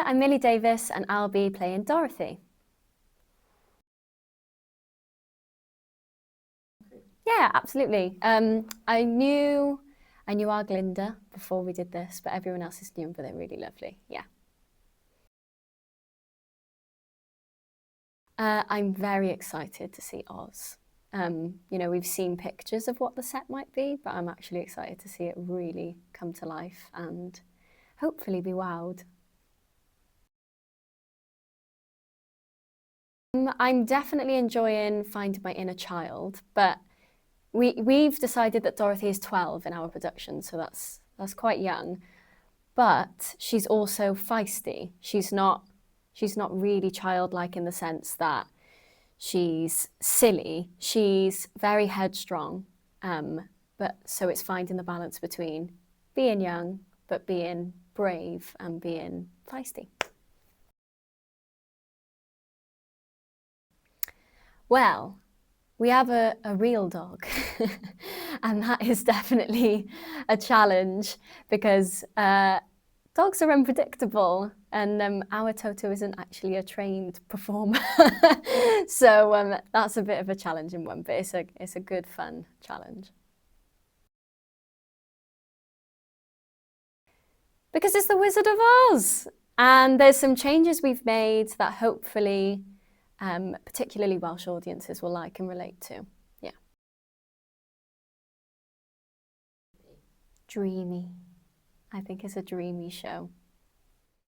I'm Millie Davies and I'll be playing Dorothy. Yeah, absolutely. I knew our Glinda before we did this, but everyone else is new, but they're really lovely. Yeah. I'm very excited to see Oz. You know, we've seen pictures of what the set might be, but I'm actually excited to see it really come to life and hopefully be wowed. I'm definitely enjoying finding my inner child, but we've decided that Dorothy is 12 in our production, so that's quite young. But she's also feisty. She's not really childlike in the sense that she's silly. She's very headstrong. But so it's finding the balance between being young but being brave and being feisty. Well, we have a real dog, and that is definitely a challenge because dogs are unpredictable, and our Toto isn't actually a trained performer. So that's a bit of a challenging one, but it's a good, fun challenge. Because it's the Wizard of Oz, and there's some changes we've made that hopefully particularly Welsh audiences will like and relate to. Yeah. Dreamy. I think it's a dreamy show.